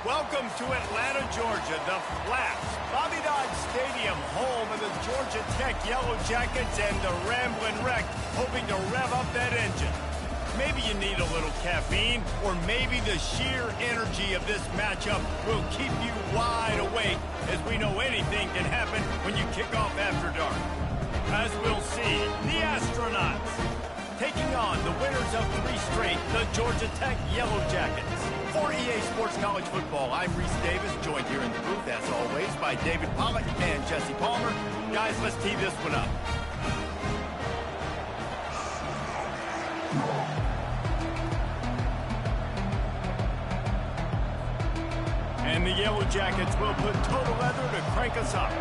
Welcome to Atlanta, Georgia, the Flats, Bobby Dodd Stadium, home of the Georgia Tech Yellow Jackets and the Ramblin' Wreck, hoping to rev up that engine. Maybe you need a little caffeine, or maybe the sheer energy of this matchup will keep you wide awake, as we know anything can happen when you kick off after dark. As we'll see, the Astronauts taking on the winners of 3 straight, the Georgia Tech Yellow Jackets. For EA Sports College Football, I'm Reese Davis, joined here in the booth, as always, by David Pollack and Jesse Palmer. Guys, let's tee this one up. And the Yellow Jackets will put total leather to crank us up.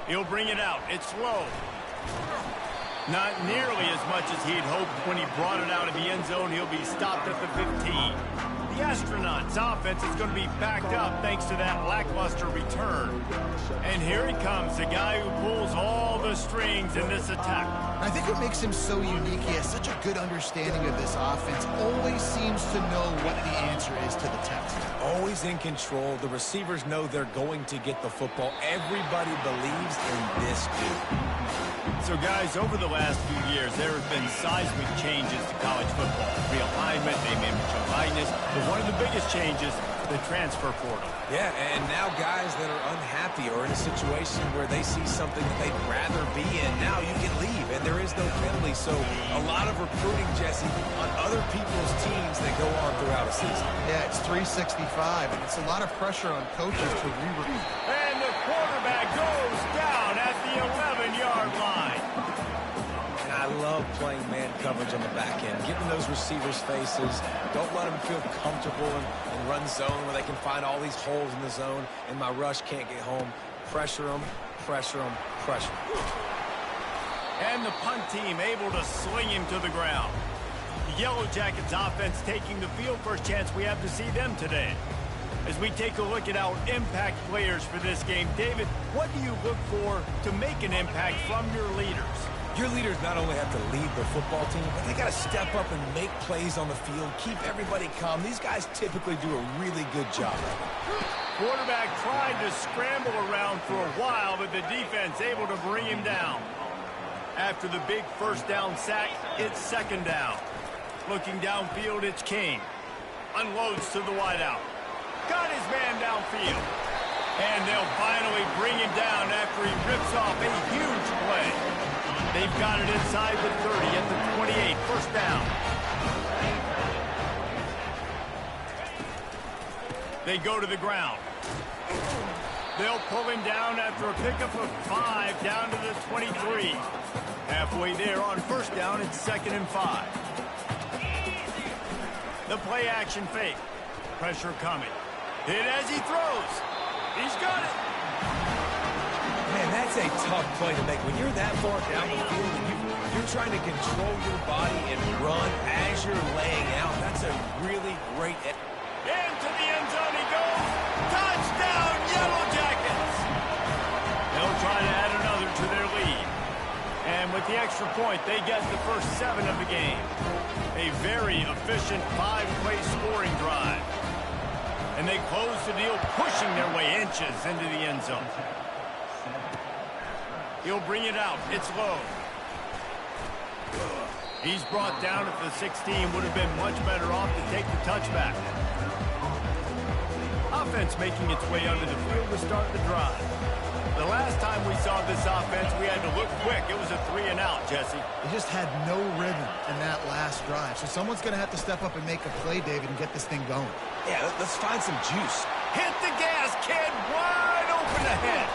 He'll bring it out. It's low. Not nearly as much as he'd hoped when he brought it out of the end zone. He'll be stopped at the 15. The Astronauts' offense is going to be backed up thanks to that lackluster return. And here he comes, the guy who pulls all the strings in this attack. I think what makes him so unique, he has such a good understanding of this offense, always seems to know what the answer is to the test. Always in control. The receivers know they're going to get the football. Everybody believes in this dude. So, guys, over the last few years, there have been seismic changes to college football. Realignment, name, image, and likeness. But one of the biggest changes, the transfer portal. Yeah, and now guys that are unhappy or in a situation where they see something that they'd rather be in, now you can leave, and there is no penalty. So a lot of recruiting, Jesse, on other people's teams that go on throughout a season. Yeah, it's 365, and it's a lot of pressure on coaches to re-recruit. And the quarterback goes down at the 11-yard line. And I love playing man coverage on the back end, getting those receivers' faces. Don't let them feel comfortable and run zone where they can find all these holes in the zone, and my rush can't get home. Pressure them, pressure them, pressure them. And the punt team able to sling him to the ground. The Yellow Jackets offense taking the field. First chance we have to see them today. As we take a look at our impact players for this game, David, what do you look for to make an impact from your leaders? Your leaders not only have to lead the football team, but they got to step up and make plays on the field, keep everybody calm. These guys typically do a really good job. Quarterback tried to scramble around for a while, but the defense able to bring him down. After the big first down sack, it's second down. Looking downfield, it's King. Unloads to the wideout. Got his man downfield. And they'll finally bring him down after he rips off a huge play. They've got it inside the 30 at the 28. First down. They go to the ground. They'll pull him down after a pickup of 5 down to the 23. Halfway there on first down, it's 2nd and 5. The play action fake. Pressure coming. Hit as he throws. He's got it. Man, that's a tough play to make. When you're that far down the field and you're trying to control your body and run as you're laying out, that's a really great... Into the end zone he goes. Touchdown, Yellow Jackets. They'll try to add another to their lead. And with the extra point, they get the first 7 of the game. A very efficient 5-play scoring drive. And they close the deal, pushing their way inches into the end zone. He'll bring it out. It's low. He's brought down at the 16. Would have been much better off to take the touchback. Offense making its way under the field to start the drive. The last time we saw this offense, we had to look quick. It was a 3-and-out, Jesse. They just had no rhythm in that last drive. So someone's going to have to step up and make a play, David, and get this thing going. Yeah, let's find some juice. Hit the gas, kid. Wide open ahead.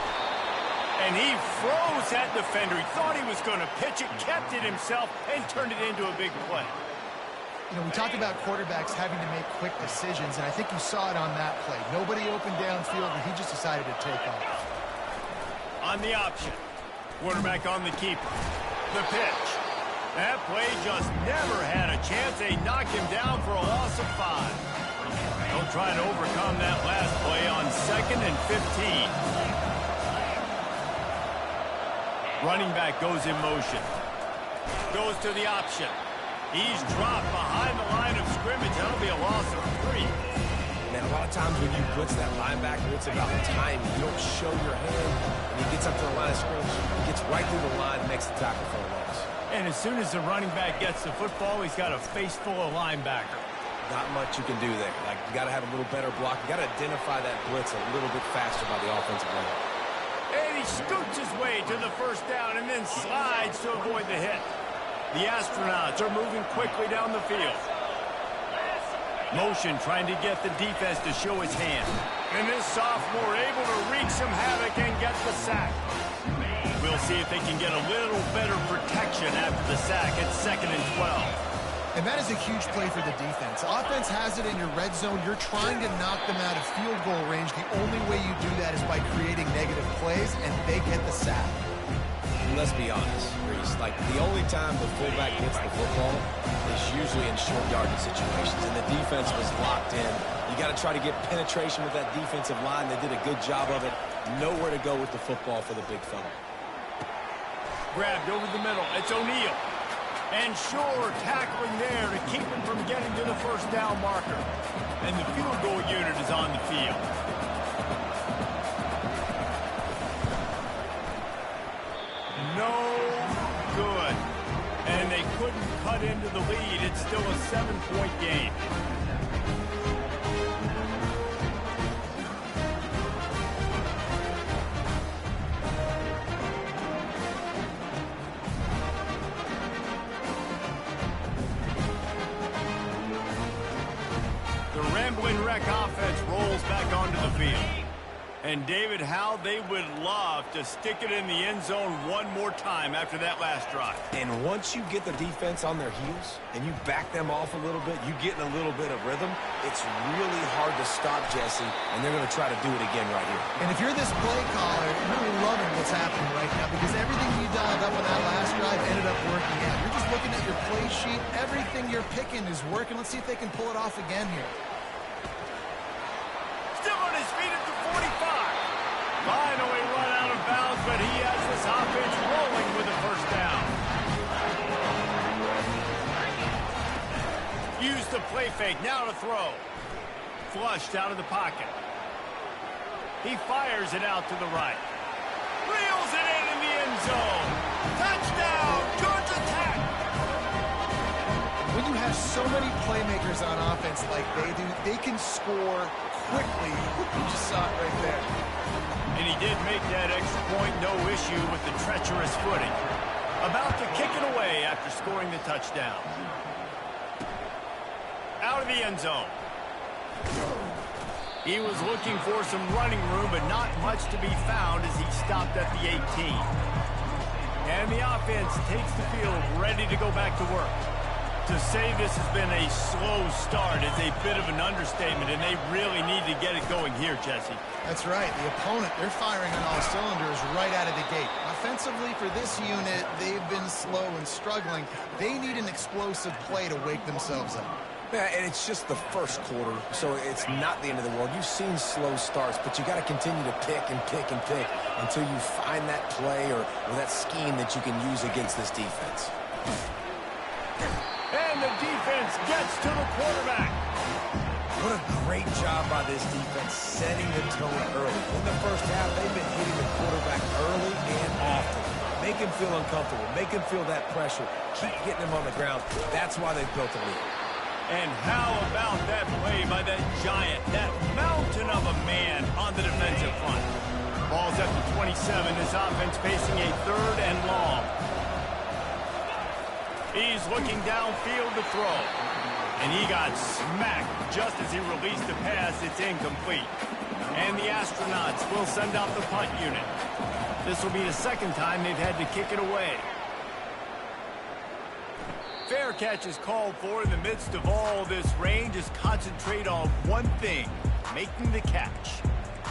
And he froze that defender. He thought he was going to pitch it, kept it himself, and turned it into a big play. You know, we talk about quarterbacks having to make quick decisions, and I think you saw it on that play. Nobody opened downfield, and he just decided to take off. On the option. Quarterback on the keeper. The pitch. That play just never had a chance. They knock him down for a loss of 5. They'll try to overcome that last play on 2nd and 15. Running back goes in motion. Goes to the option. He's dropped behind the line of scrimmage. That'll be a loss of 3. Man, a lot of times when you blitz that linebacker, it's about timing. You don't show your hand, and he gets up to the line of scrimmage, gets right through the line, makes the tackle for a loss. And as soon as the running back gets the football, he's got a face full of linebacker. Not much you can do there. Like, you got to have a little better block. You got to identify that blitz a little bit faster by the offensive line. And he scoots his way to the first down and then slides to avoid the hit. The Astronauts are moving quickly down the field. Motion trying to get the defense to show his hand. And this sophomore able to wreak some havoc and get the sack. We'll see if they can get a little better protection after the sack at 2nd and 12. And that is a huge play for the defense. Offense has it in your red zone. You're trying to knock them out of field goal range. The only way you do that is by creating negative plays, and they get the sack. Let's be honest, Reese. Like, the only time the fullback gets the football is usually in short yardage situations, and the defense was locked in. You got to try to get penetration with that defensive line. They did a good job of it. Nowhere to go with the football for the big fella. Grabbed over the middle. It's O'Neal. And Shore tackling there to keep him from getting to the first down marker. And the field goal unit is on the field. No good. And they couldn't cut into the lead. It's still a 7-point game. Offense rolls back onto the field. And David, how they would love to stick it in the end zone one more time after that last drive. And once you get the defense on their heels and you back them off a little bit, you get in a little bit of rhythm, it's really hard to stop, Jesse, and they're going to try to do it again right here. And if you're this play caller, you're really loving what's happening right now because everything you dialed up on that last drive ended up working out. You're just looking at your play sheet. Everything you're picking is working. Let's see if they can pull it off again here. Finally run out of bounds, but he has this offense rolling with the first down. Use the play fake, now to throw. Flushed out of the pocket. He fires it out to the right. Reels it in the end zone. Touchdown, Georgia Tech! When you have so many playmakers on offense like they do, they can score quickly. You just saw it right there. And he did make that extra point, no issue with the treacherous footing. About to kick it away after scoring the touchdown. Out of the end zone. He was looking for some running room, but not much to be found as he stopped at the 18. And the offense takes the field, ready to go back to work. To say this has been a slow start is a bit of an understatement, and they really need to get it going here, Jesse. That's right. The opponent, they're firing on all cylinders right out of the gate. Offensively, for this unit, they've been slow and struggling. They need an explosive play to wake themselves up. Yeah, and it's just the first quarter, so it's not the end of the world. You've seen slow starts, but you got to continue to pick and pick and pick until you find that play or that scheme that you can use against this defense. And the defense gets to the quarterback. What a great job by this defense setting the tone early. In the first half, they've been hitting the quarterback early and often. Make him feel uncomfortable. Make him feel that pressure. Keep getting him on the ground. That's why they've built a lead. And how about that play by that giant, that mountain of a man on the defensive front? Ball's at the 27. This offense facing a 3rd and long. He's looking downfield to throw. And he got smacked just as he released the pass. It's incomplete. And the Astronauts will send out the punt unit. This will be the 2nd time they've had to kick it away. Fair catch is called for. In the midst of all this rain, just concentrate on one thing, making the catch.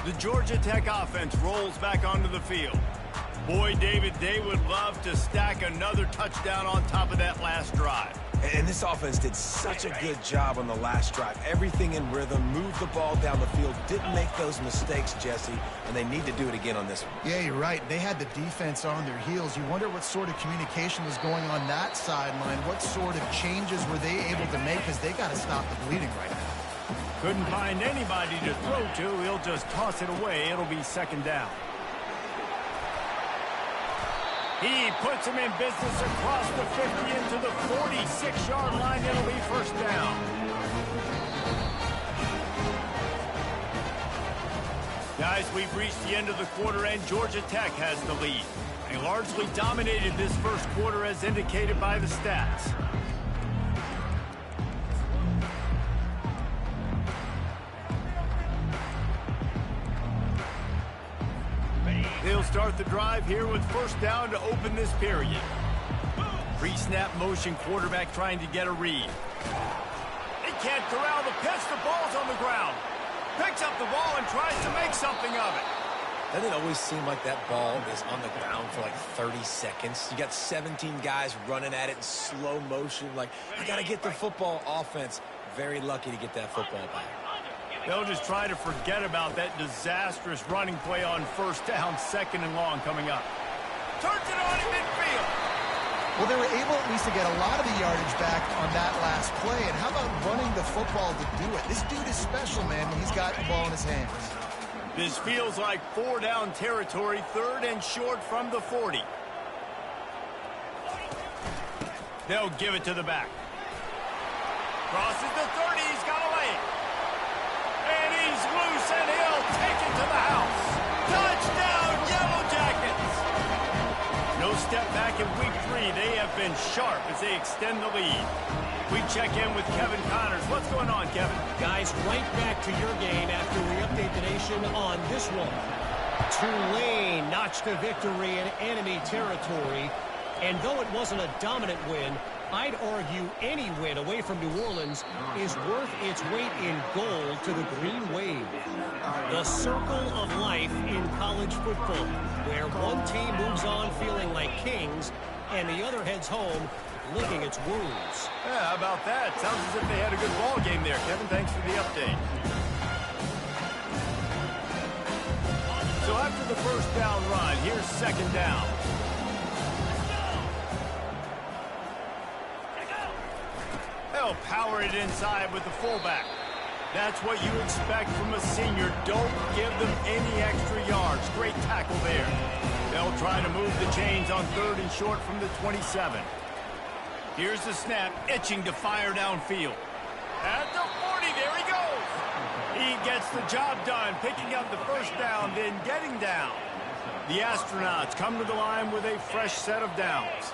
The Georgia Tech offense rolls back onto the field. Boy, David, they would love to stack another touchdown on top of that last drive. And this offense did such a good job on the last drive. Everything in rhythm, moved the ball down the field, didn't make those mistakes, Jesse, and they need to do it again on this one. Yeah, you're right. They had the defense on their heels. You wonder what sort of communication was going on that sideline. What sort of changes were they able to make, because they got to stop the bleeding right now. Couldn't find anybody to throw to. He'll just toss it away. It'll be second down. He puts him in business across the 50 into the 46-yard line. It'll be first down. Guys, we've reached the end of the quarter, and Georgia Tech has the lead. They largely dominated this first quarter as indicated by the stats. They'll start the drive here with first down to open this period. Pre-snap motion, quarterback trying to get a read. He can't corral the pitch. The ball's on the ground. Picks up the ball and tries to make something of it. Doesn't it always seem like that ball is on the ground for like 30 seconds? You got 17 guys running at it in slow motion. Like, I got to get the football. Offense, very lucky to get that football back. They'll just try to forget about that disastrous running play on first down, second and long coming up. Turns it on in midfield. Well, they were able at least to get a lot of the yardage back on that last play. And how about running the football to do it? This dude is special, man, when he's got the ball in his hands. This feels like 4-down territory, third and short from the 40. They'll give it to the back. Crosses the 30, he's got a lane. And he's loose, and he'll take it to the house. Touchdown, Yellow Jackets! No step back in week 3. They have been sharp as they extend the lead. We check in with Kevin Connors. What's going on, Kevin? Guys, right back to your game after we update the nation on this one. Tulane notched a victory in enemy territory. And though it wasn't a dominant win, I'd argue any win away from New Orleans is worth its weight in gold to the Green Wave. The circle of life in college football, where one team moves on feeling like kings and the other heads home licking its wounds. Yeah, how about that? Sounds as if they had a good ball game there, Kevin. Thanks for the update. So after the first down run, here's second down. They'll power it inside with the fullback. That's what you expect from a senior. Don't give them any extra yards. Great tackle there. They'll try to move the chains on third and short from the 27. Here's the snap, itching to fire downfield. At the 40, there he goes. He gets the job done, picking up the first down, then getting down. The Astronauts come to the line with a fresh set of downs.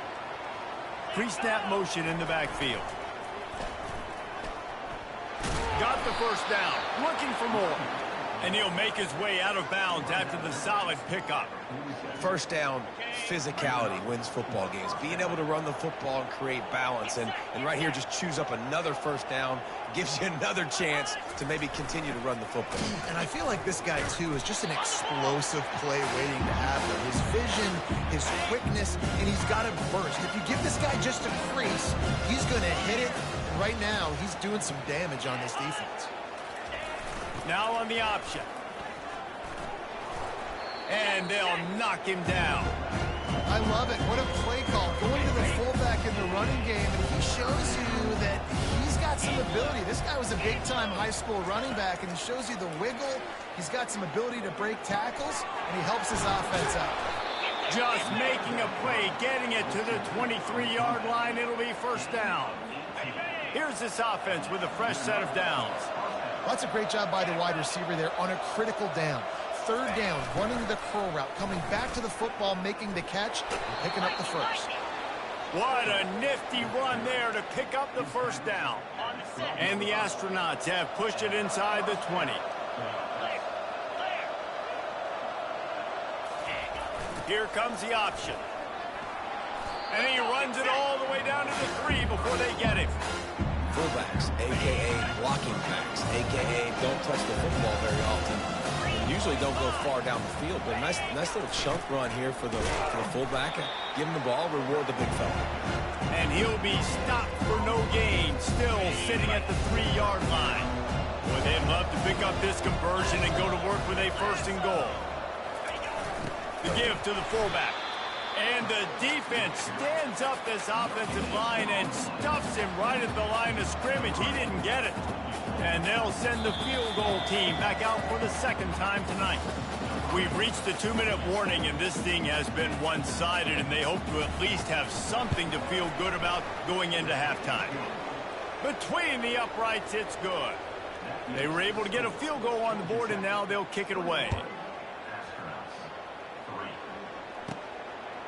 Pre-snap motion in the backfield. Got the first down, looking for more. And he'll make his way out of bounds after the solid pickup. First down, physicality wins football games. Being able to run the football and create balance. And right here, just choose up another first down. Gives you another chance to maybe continue to run the football. And I feel like this guy, too, is just an explosive play waiting to happen. His vision, his quickness, and he's got a burst. If you give this guy just a crease, he's going to hit it. And right now, he's doing some damage on this defense. Now on the option. And they'll knock him down. I love it. What a play call. Going to the fullback in the running game, and he shows you that he's got some ability. This guy was a big-time high school running back, and he shows you the wiggle. He's got some ability to break tackles, and he helps his offense out. Just making a play, getting it to the 23-yard line. It'll be first down. Here's this offense with a fresh set of downs. That's a great job by the wide receiver there on a critical down. Third down, running the curl route, coming back to the football, making the catch, and picking up the first. What a nifty run there to pick up the first down. And the Astronauts have pushed it inside the 20. Here comes the option. And he runs it all the way down to the 3 before they get him. fullbacks, a.k.a. blocking backs, a.k.a. don't touch the football very often. Usually don't go far down the field, but a nice little chunk run here for the fullback. Give him the ball, reward the big fella. And he'll be stopped for no gain, still sitting at the 3-yard line. Well, they'd love to pick up this conversion and go to work with a 1st and goal. The give to the fullback. And the defense stands up this offensive line and stuffs him right at the line of scrimmage. He didn't get it. And they'll send the field goal team back out for the 2nd time tonight. We've reached the 2-minute warning, and this thing has been one-sided, and they hope to at least have something to feel good about going into halftime. Between the uprights, it's good. They were able to get a field goal on the board, and now they'll kick it away.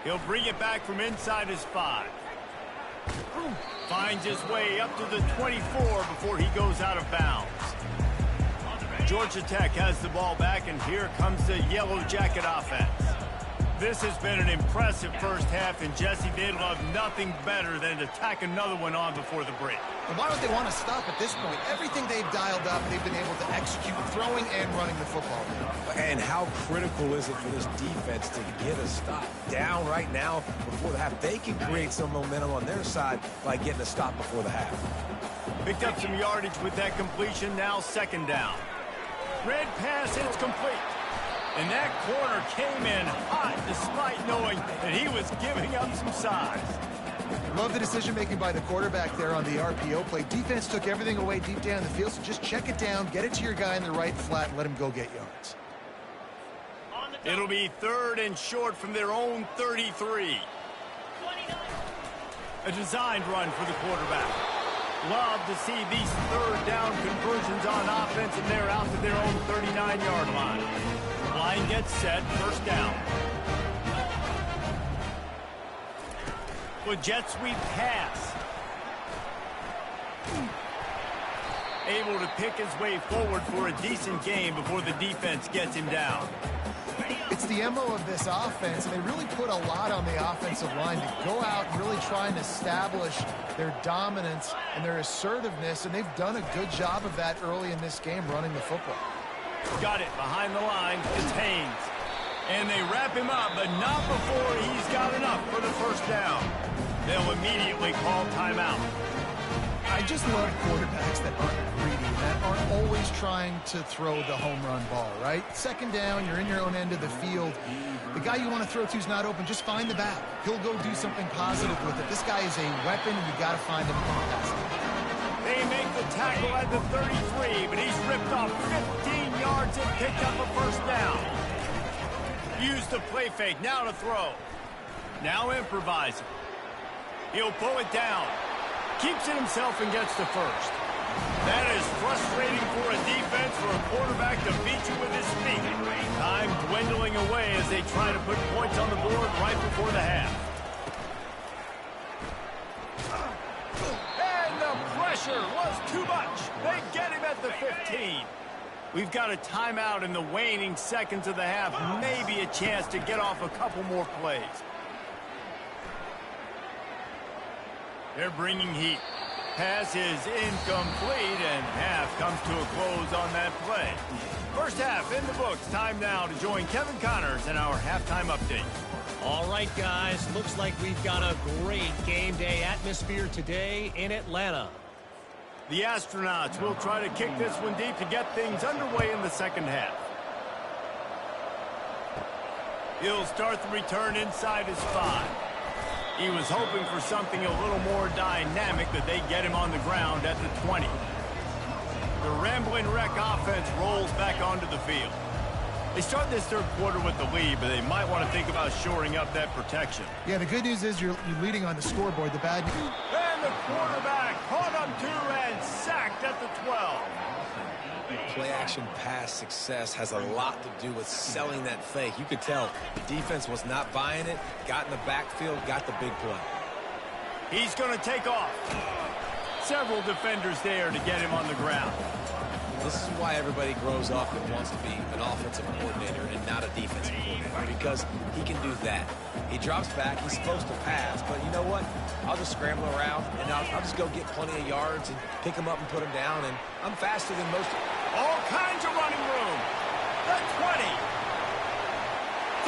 He'll bring it back from inside his 5. Finds his way up to the 24 before he goes out of bounds. Georgia Tech has the ball back, and here comes the Yellow Jacket offense. This has been an impressive first half, and Jesse, they'd love nothing better than to tack another one on before the break. And why don't they want to stop at this point? Everything they've dialed up, they've been able to execute throwing and running the football. And how critical is it for this defense to get a stop down right now before the half? They can create some momentum on their side by getting a stop before the half. Picked up some yardage with that completion, now 2nd down. Red pass, it's complete. And that corner came in hot despite knowing that he was giving up some size. Love the decision-making by the quarterback there on the RPO play. Defense took everything away deep down the field, so just check it down, get it to your guy in the right flat, and let him go get yards. It'll be 3rd and short from their own 33. A designed run for the quarterback. Love to see these 3rd down conversions on offense, and they're out to their own 39-yard line. Line gets set, 1st down. With jet sweep pass. Able to pick his way forward for a decent gain before the defense gets him down. It's the MO of this offense, and they really put a lot on the offensive line to go out and really try and establish their dominance and their assertiveness, and they've done a good job of that early in this game running the football. Got it behind the line. It's Haynes. And they wrap him up, but not before he's got enough for the 1st down. They'll immediately call timeout. I just love quarterbacks that aren't greedy, that aren't always trying to throw the home run ball, right? 2nd down, you're in your own end of the field. The guy you want to throw to is not open. Just find the back. He'll go do something positive with it. This guy is a weapon, and you got to find him on the pass. They make the tackle at the 33, but he's ripped off 15 yards and picked up a 1st down. Use the play fake, now to throw. Now improvising. He'll pull it down. Keeps it himself and gets the 1st. That is frustrating for a defense, for a quarterback to beat you with his feet. Time dwindling away as they try to put points on the board right before the half. And the pressure was too much. They get him at the 15. We've got a timeout in the waning seconds of the half. Maybe a chance to get off a couple more plays. They're bringing heat. Pass is incomplete, and half comes to a close on that play. 1st half in the books. Time now to join Kevin Connors in our halftime update. All right, guys. Looks like we've got a great game day atmosphere today in Atlanta. The Astronauts will try to kick this one deep to get things underway in the 2nd half. He'll start the return inside his 5. He was hoping for something a little more dynamic, that they get him on the ground at the 20. The Ramblin' Wreck offense rolls back onto the field. They start this 3rd quarter with the lead, but they might want to think about shoring up that protection. Yeah, the good news is you're leading on the scoreboard. The bad news... And the quarterback caught him too and sacked at the 12. Play-action pass success has a lot to do with selling that fake. You could tell the defense was not buying it, got in the backfield, got the big play. He's going to take off. Several defenders there to get him on the ground. This is why everybody grows up and wants to be an offensive coordinator and not a defensive coordinator, because he can do that. He drops back, he's supposed to pass, but you know what? I'll just scramble around, and I'll just go get plenty of yards and pick him up and put him down, and I'm faster than most. All kinds of running room. The 20.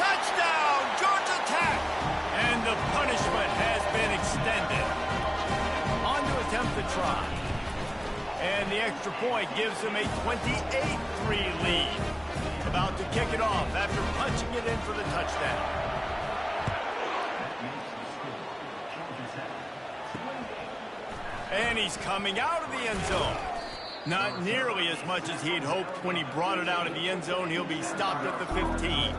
Touchdown, Georgia Tech. And the punishment has been extended. On to attempt the try. And the extra point gives them a 28-3 lead. About to kick it off after punching it in for the touchdown. And he's coming out of the end zone. Not nearly as much as he'd hoped when he brought it out of the end zone. He'll be stopped at the 15.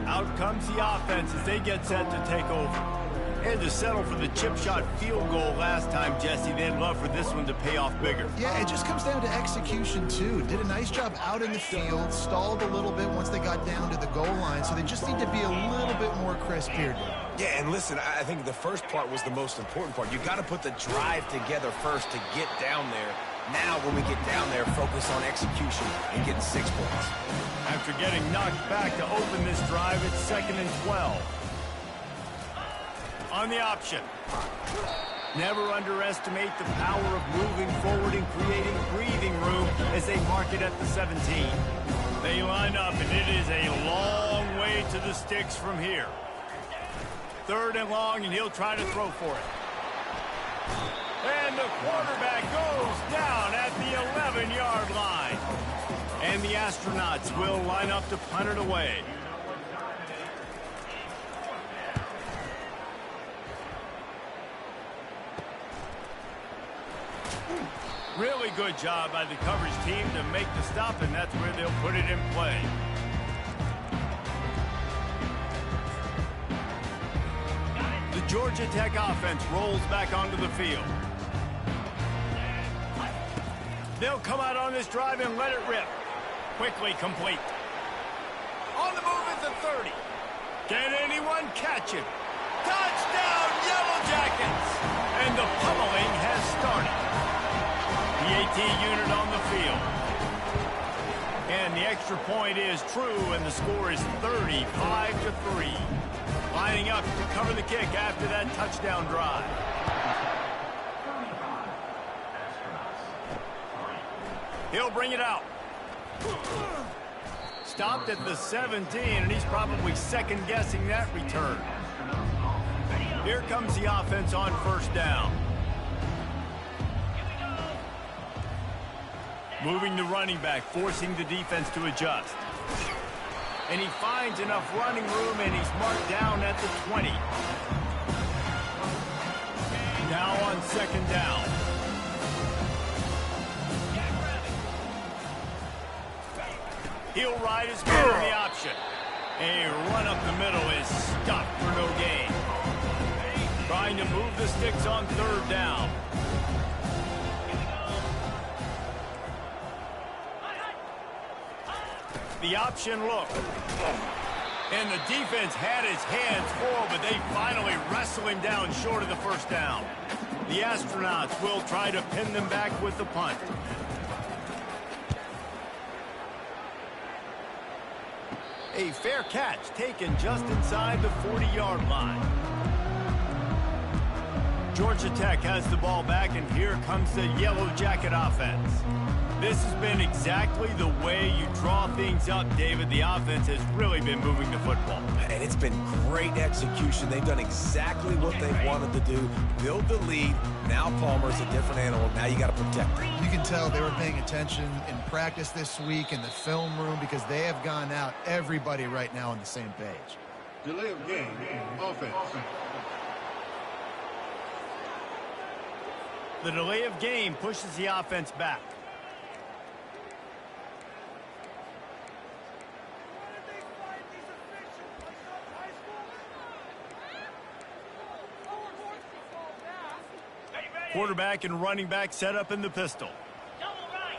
Out comes the offense as they get set to take over. Had to settle for the chip shot field goal last time, Jesse. They'd love for this one to pay off bigger. Yeah, it just comes down to execution, too. Did a nice job out in the field, stalled a little bit once they got down to the goal line, so they just need to be a little bit more crisp here. Yeah, and listen, I think the first part was the most important part. You got to put the drive together first to get down there. Now, when we get down there, focus on execution and getting 6 points. After getting knocked back to open this drive, it's 2nd and 12. On the option. Never underestimate the power of moving forward and creating breathing room as they mark it at the 17. They line up, and it is a long way to the sticks from here. 3rd and long, and he'll try to throw for it. And the quarterback goes down at the 11-yard line. And the Astronauts will line up to punt it away. Really good job by the coverage team to make the stop, and that's where they'll put it in play. The Georgia Tech offense rolls back onto the field. They'll come out on this drive and let it rip. Quickly complete. On the move at the 30. Can anyone catch it? Touchdown, Yellow Jackets! And the pummeling has started. The AT unit on the field. And the extra point is true, and the score is 35-3. Lining up to cover the kick after that touchdown drive. He'll bring it out. Stopped at the 17, and he's probably second-guessing that return. Here comes the offense on 1st down. Moving the running back, forcing the defense to adjust. And he finds enough running room, and he's marked down at the 20. Now on 2nd down. He'll ride his man on the option. A run up the middle is stopped for no gain. Trying to move the sticks on 3rd down. The option look. And the defense had his hands full, but they finally wrestle him down short of the 1st down. The Astronauts will try to pin them back with the punt. A fair catch taken just inside the 40-yard line. Georgia Tech has the ball back, and here comes the Yellow Jacket offense. This has been exactly the way you draw things up, David. The offense has really been moving the football. And it's been great execution. They've done exactly what they wanted to do. Build the lead. Now Palmer's a different animal. Now you got to protect him. You can tell they were paying attention in practice this week in the film room because they have gone out, everybody right now on the same page. Delay of game, offense. The delay of game pushes the offense back. Quarterback and running back set up in the pistol. Double right.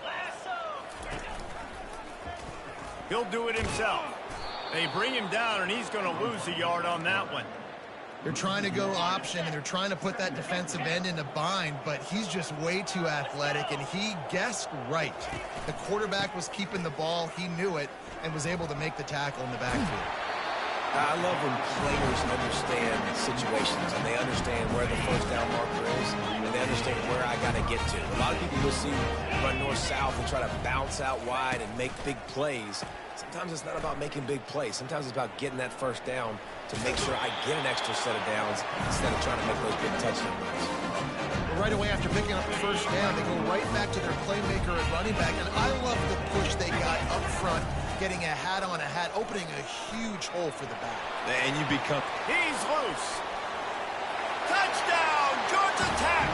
Lasso. He'll do it himself. They bring him down, and he's going to lose a yard on that one. They're trying to go option, and they're trying to put that defensive end in a bind, but he's just way too athletic, and he guessed right. The quarterback was keeping the ball. He knew it and was able to make the tackle in the backfield. I love when players understand situations and they understand where the first down marker is and they understand where I got to get to. A lot of people you'll see run north-south and try to bounce out wide and make big plays. Sometimes it's not about making big plays. Sometimes it's about getting that first down to make sure I get an extra set of downs instead of trying to make those big touchdown runs. Well, right away after picking up the first down, they go right back to their playmaker at running back, and I love the push they got up front, getting a hat on a hat, opening a huge hole for the back. And you become... He's loose. Touchdown, Georgia Tech.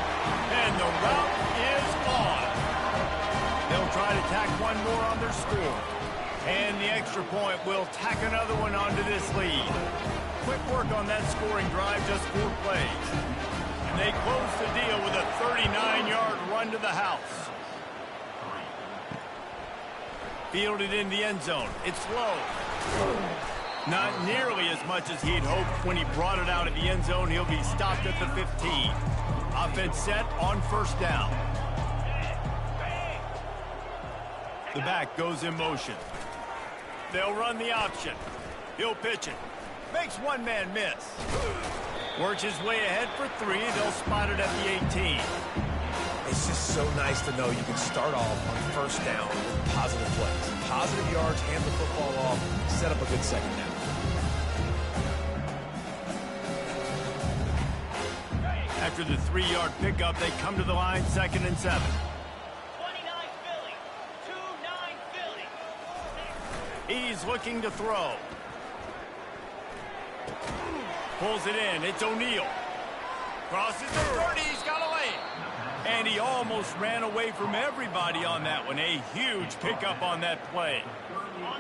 And the route is on. They'll try to tack one more on their score. And the extra point will tack another one onto this lead. Quick work on that scoring drive, just 4 plays. And they close the deal with a 39-yard run to the house. Fielded in the end zone. It's low. Not nearly as much as he'd hoped when he brought it out at the end zone. He'll be stopped at the 15. Offense set on first down. The back goes in motion. They'll run the option. He'll pitch it. Makes one man miss. Works his way ahead for 3. They'll spot it at the 18. It's just so nice to know you can start off on first down with positive plays. Positive yards, hand the football off, set up a good second down. After the 3-yard pickup, they come to the line, 2nd and 7. 29 Philly. 2-9 Philly. He's looking to throw. Pulls it in. It's O'Neal. Crosses the 30. He's got a lane. And he almost ran away from everybody on that one. A huge pickup on that play.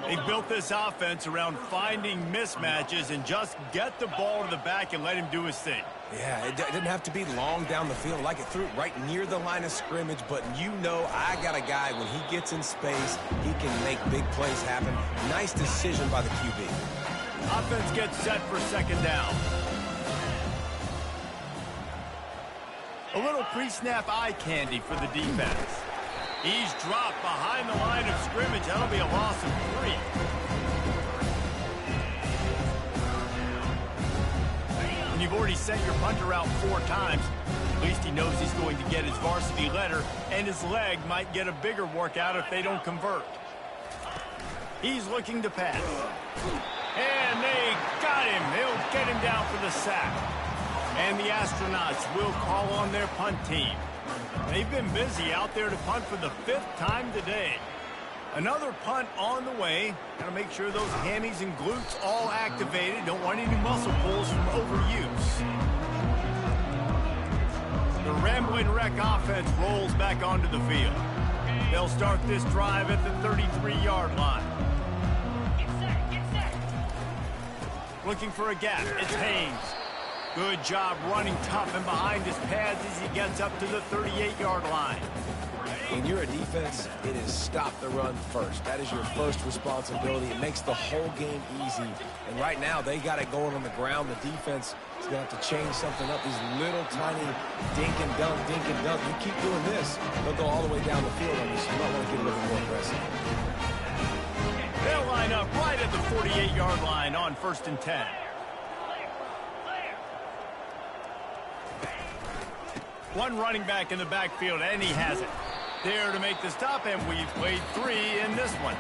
They built this offense around finding mismatches and just get the ball to the back and let him do his thing. Yeah, it didn't have to be long down the field. Like it threw it right near the line of scrimmage, but you know I got a guy, when he gets in space, he can make big plays happen. Nice decision by the QB. Offense gets set for 2nd down. A little pre-snap eye candy for the defense. He's dropped behind the line of scrimmage. That'll be a loss of 3. And you've already sent your punter out 4 times. At least he knows he's going to get his varsity letter, and his leg might get a bigger workout if they don't convert. He's looking to pass. And they got him. They'll get him down for the sack. And the Astronauts will call on their punt team. They've been busy out there to punt for the 5th time today. Another punt on the way. Got to make sure those hammies and glutes all activated. Don't want any muscle pulls from overuse. The Ramblin' Wreck offense rolls back onto the field. They'll start this drive at the 33-yard line. Get set. Looking for a gap. It's Haynes. Good job running tough and behind his pads as he gets up to the 38-yard line. When you're a defense, it is stop the run first. That is your first responsibility. It makes the whole game easy. And right now, they got it going on the ground. The defense is going to have to change something up. These little tiny dink and dunk. You keep doing this, they'll go all the way down the field on you, so you might want to get a little more aggressive. They'll line up right at the 48-yard line on 1st and 10. One running back in the backfield, and he has it. There to make the stop, and we've played 3 in this one.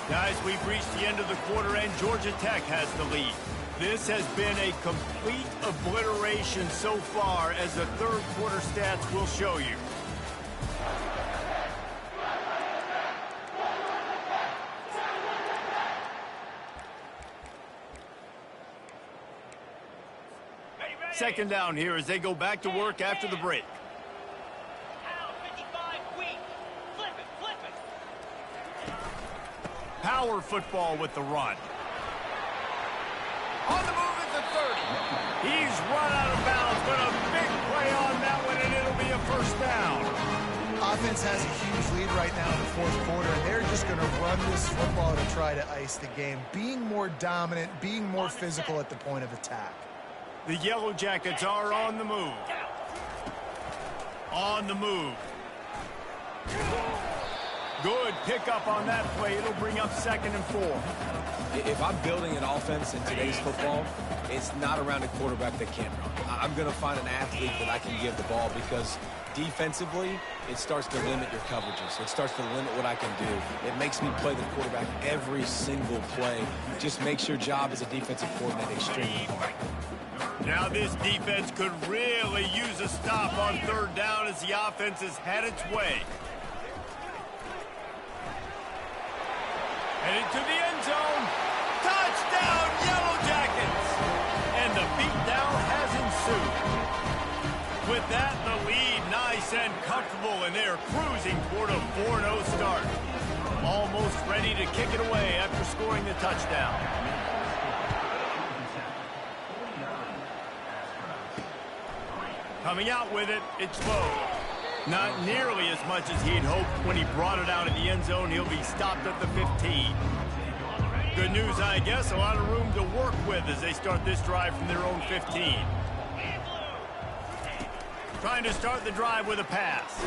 Guys, we've reached the end of the quarter, and Georgia Tech has the lead. This has been a complete obliteration so far, as the 3rd quarter stats will show you. Second down here as they go back to work after the break. Pound 55 weak. Flip it. Power football with the run. On the move at the 30. He's run out of bounds, but a big play on that one, and it'll be a 1st down. Offense has a huge lead right now in the 4th quarter, and they're just going to run this football to try to ice the game, being more dominant, being more physical at the point of attack. The Yellow Jackets are on the move. On the move. Good pickup on that play. It'll bring up 2nd and 4. If I'm building an offense in today's football, it's not around a quarterback that can't run. I'm going to find an athlete that I can give the ball because defensively, it starts to limit your coverages. It starts to limit what I can do. It makes me play the quarterback every single play. Just makes your job as a defensive coordinator extremely hard. Now this defense could really use a stop on 3rd down as the offense has had its way. Headed to the end zone. Touchdown, Yellow Jackets! And the beatdown has ensued. With that, the lead nice and comfortable, and they're cruising toward a 4-0 start. Almost ready to kick it away after scoring the touchdown. Coming out with it, it's low. Not nearly as much as he'd hoped when he brought it out in the end zone. He'll be stopped at the 15. Good news, I guess. A lot of room to work with as they start this drive from their own 15. Trying to start the drive with a pass.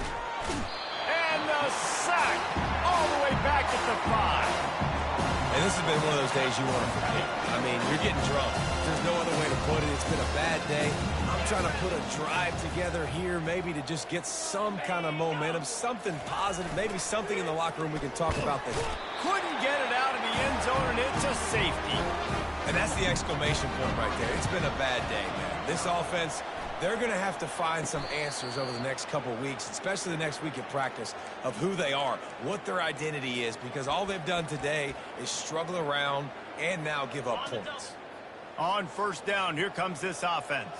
And the sack all the way back at the 5. And this has been one of those days you want to forget. I mean, you're getting drunk. There's no other way to put it. It's been a bad day. I'm trying to put a drive together here, maybe to just get some kind of momentum, something positive, maybe something in the locker room we can talk about that. Couldn't get it out of the end zone, and it's a safety. And that's the exclamation point right there. It's been a bad day, man. This offense, they're going to have to find some answers over the next couple of weeks, especially the next week of practice, of who they are, what their identity is, because all they've done today is struggle around and now give up points. On 1st down, here comes this offense.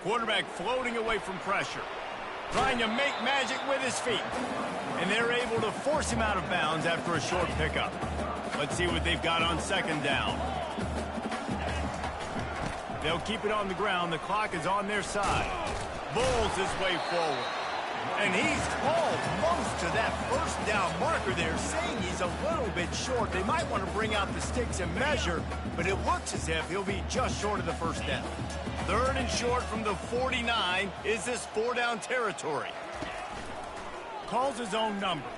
Quarterback floating away from pressure, trying to make magic with his feet. And they're able to force him out of bounds after a short pickup. Let's see what they've got on 2nd down. They'll keep it on the ground. The clock is on their side. Bowls his way forward. And he's hauled most to that 1st down marker there, saying he's a little bit short. They might want to bring out the sticks and measure, but it looks as if he'll be just short of the 1st down. 3rd and short from the 49. Is this 4-down territory? Calls his own number.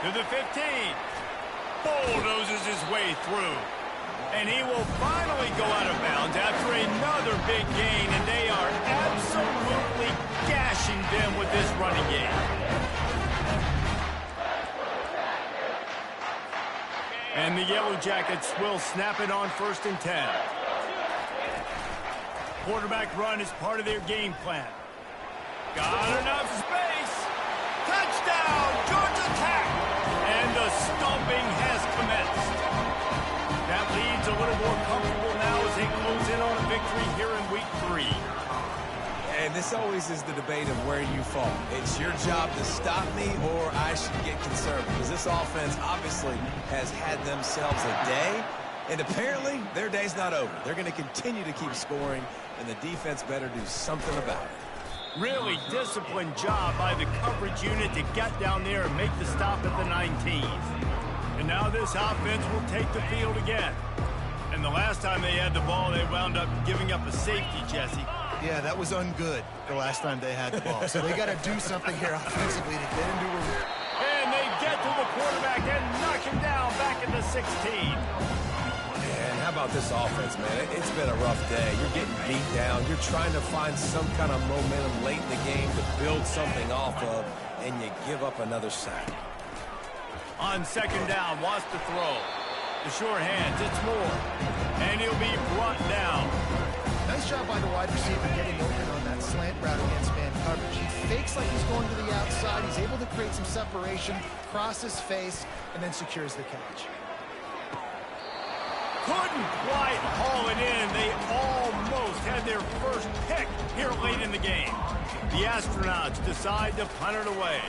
To the 15. Bulldozes his way through. And he will finally go out of bounds after another big gain, and they are absolutely gashing them with this running game. And the Yellow Jackets will snap it on 1st and 10. Quarterback run is part of their game plan. Got enough space. Touchdown, Georgia Tech! And the stomping has commenced. That leads a little more comfortable now as they close in on a victory here in Week 3. And this always is the debate of where you fall. It's your job to stop me, or I should get concerned, because this offense obviously has had themselves a day, and apparently their day's not over. They're going to continue to keep scoring, and the defense better do something about it. Really disciplined job by the coverage unit to get down there and make the stop at the 19. And now this offense will take the field again. And the last time they had the ball, they wound up giving up a safety, Jesse. Yeah, that was ungood the last time they had the ball. So they got to do something here offensively to get into a... And they get to the quarterback and knock him down back at the 16. And how about this offense, man? It's been a rough day. You're getting beat down. You're trying to find some kind of momentum late in the game to build something off of, and you give up another sack. On 2nd down, wants to throw. The sure hands, it's Moore. And he'll be brought down. Nice job by the wide receiver getting open on that slant route against man coverage. He fakes like he's going to the outside. He's able to create some separation, cross his face, and then secures the catch. Couldn't quite haul it in. They almost had their first pick here late in the game. The Astronauts decide to punt it away.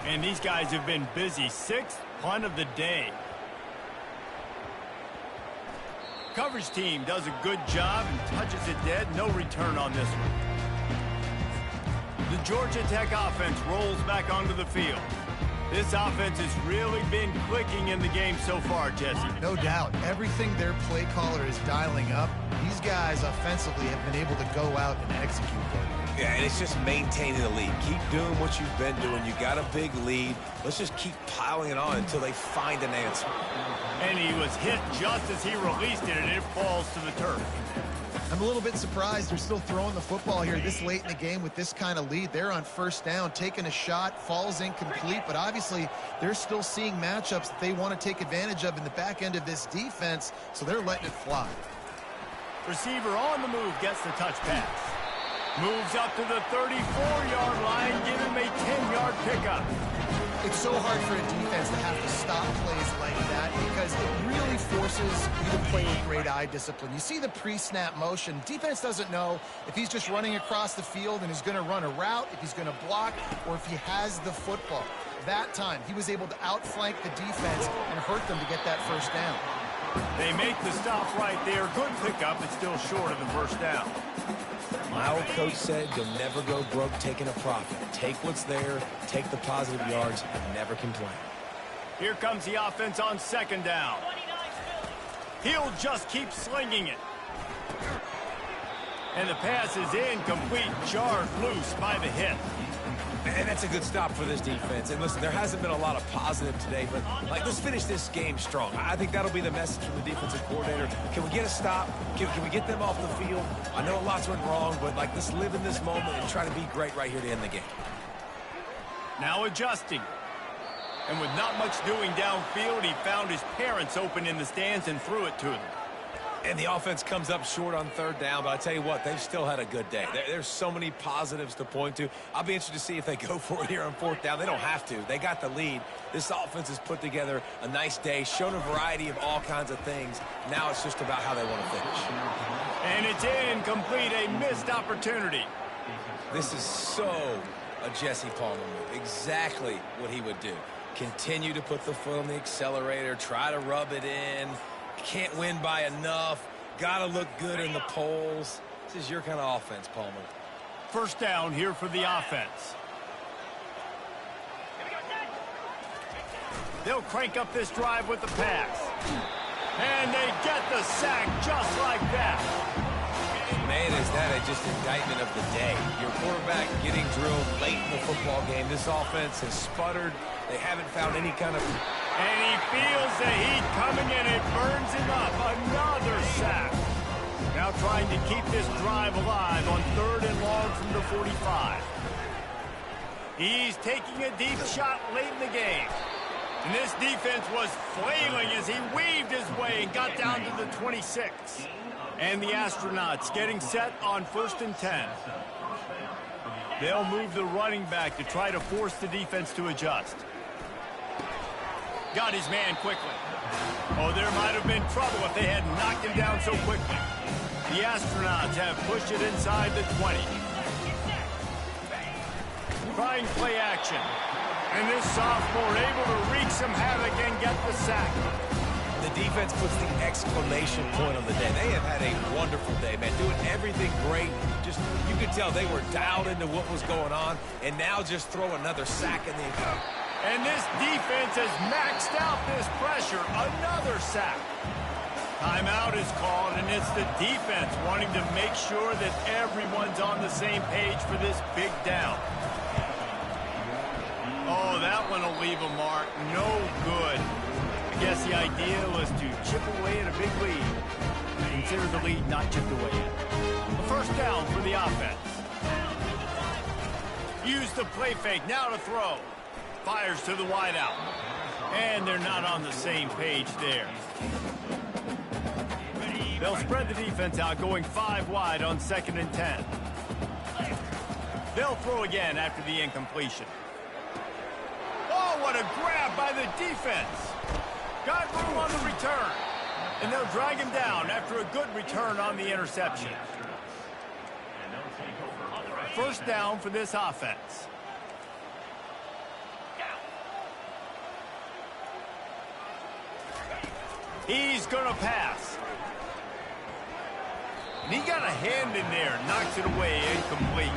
And these guys have been busy. 6th punt of the day. Coverage team does a good job and touches it dead. No return on this one. The Georgia Tech offense rolls back onto the field. This offense has really been clicking in the game so far, Jesse. No doubt. Everything their play caller is dialing up, these guys offensively have been able to go out and execute them. Yeah, and it's just maintaining the lead. Keep doing what you've been doing. You got a big lead. Let's just keep piling it on until they find an answer. And he was hit just as he released it, and it falls to the turf. I'm a little bit surprised they're still throwing the football here this late in the game with this kind of lead. They're on first down, taking a shot, falls incomplete, but obviously they're still seeing matchups that they want to take advantage of in the back end of this defense, so they're letting it fly. Receiver on the move gets the touch pass. Moves up to the 34-yard line, give him a 10-yard pickup. It's so hard for a defense to have to stop plays like that because it really forces you to play with great eye discipline. You see the pre-snap motion. Defense doesn't know if he's just running across the field and is going to run a route, if he's going to block, or if he has the football. That time, he was able to outflank the defense and hurt them to get that first down. They make the stop right there. Good pickup. It's still short of the first down. My old coach said you'll never go broke taking a profit. Take what's there, take the positive yards, and never complain. Here comes the offense on second down. He'll just keep slinging it. And the pass is incomplete, jarred loose by the hit. And that's a good stop for this defense. And listen, there hasn't been a lot of positive today, but let's finish this game strong. I think that'll be the message from the defensive coordinator. Can we get a stop? Can we get them off the field? I know lots went wrong, but let's live in this moment and try to be great right here to end the game. Now adjusting. And with not much doing downfield, he found his parents open in the stands and threw it to them. And the offense comes up short on third down, but I tell you what, they've still had a good day. There's so many positives to point to. I'll be interested to see if they go for it here on fourth down. They don't have to. They got the lead. This offense has put together a nice day, shown a variety of all kinds of things. Now it's just about how they want to finish. And it's incomplete, a missed opportunity. This is so a Jesse Palmer move. Exactly what he would do. Continue to put the foot on the accelerator, try to rub it in. Can't win by enough. Got to look good in the polls. This is your kind of offense, Palmer. First down here for the offense. They'll crank up this drive with the pass. And they get the sack just like that. Man, is that just indictment of the day. Your quarterback getting drilled late in the football game. This offense has sputtered. They haven't found any kind of... And he feels the heat coming in. It burns him up. Another sack. Now trying to keep this drive alive on third and long from the 45. He's taking a deep shot late in the game. And this defense was flailing as he weaved his way and got down to the 26. And the Astronauts getting set on 1st and 10. They'll move the running back to try to force the defense to adjust. Got his man quickly. Oh, there might have been trouble if they had knocked him down so quickly. The Astronauts have pushed it inside the 20. Trying play action. And this sophomore able to wreak some havoc and get the sack. The defense puts the exclamation point on the day. They have had a wonderful day, man. Doing everything great. Just, you could tell they were dialed into what was going on. And now just throw another sack in the... And this defense has maxed out this pressure. Another sack. Timeout is called, and it's the defense wanting to make sure that everyone's on the same page for this big down. Oh, that one will leave a mark. No good. I guess the idea was to chip away at a big lead. Consider the lead not chipped away yet. The first down for the offense. Use the play fake. Now to throw. Fires to the wideout. And they're not on the same page there. They'll spread the defense out, going 5 wide on 2nd and 10. They'll throw again after the incompletion. Oh, what a grab by the defense. Got room on the return. And they'll drag him down after a good return on the interception. First down for this offense. He's going to pass. And he got a hand in there, knocks it away, incomplete.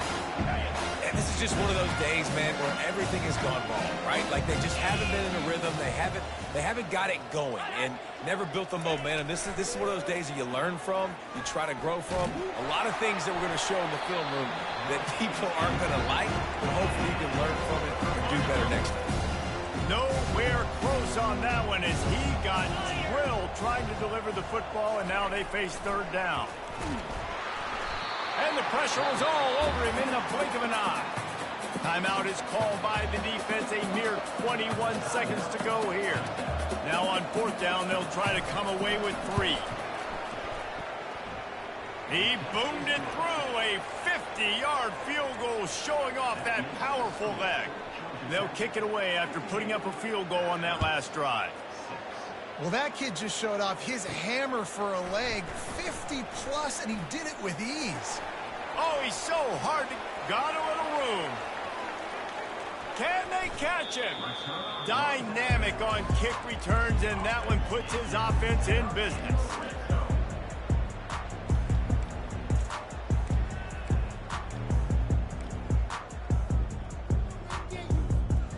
this is just one of those days, man, where everything has gone wrong, right? Like they just haven't been in a rhythm. They haven't got it going and never built the momentum. This is one of those days that you learn from, you try to grow from. A lot of things that we're going to show in the film room that people aren't going to like, but hopefully you can learn from it and do better next time. Nowhere close on that one as he got drilled trying to deliver the football, and now they face third down. And the pressure was all over him in the blink of an eye. Timeout is called by the defense. A mere 21 seconds to go here. Now on fourth down, they'll try to come away with 3. He boomed it through. A 50-yard field goal showing off that powerful leg. They'll kick it away after putting up a field goal on that last drive. Well, that kid just showed off his hammer for a leg, 50-plus, and he did it with ease. Oh, he's so hard to... Got a little room. Can they catch him? Dynamic on kick returns, and that one puts his offense in business.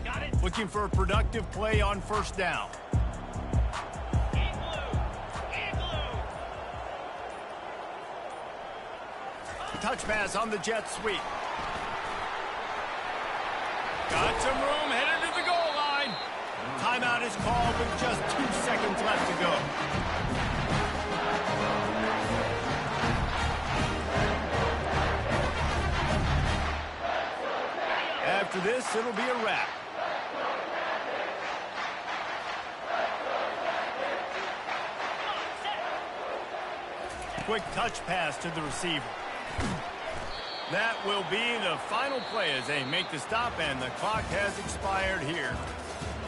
Got it. Looking for a productive play on first down. In blue. In blue. Touch pass on the jet sweep. Got some room, headed to the goal line. Timeout is called with just 2 seconds left to go. After this, it'll be a wrap. Quick touch pass to the receiver. That will be the final play as they make the stop, and the clock has expired here.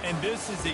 And this is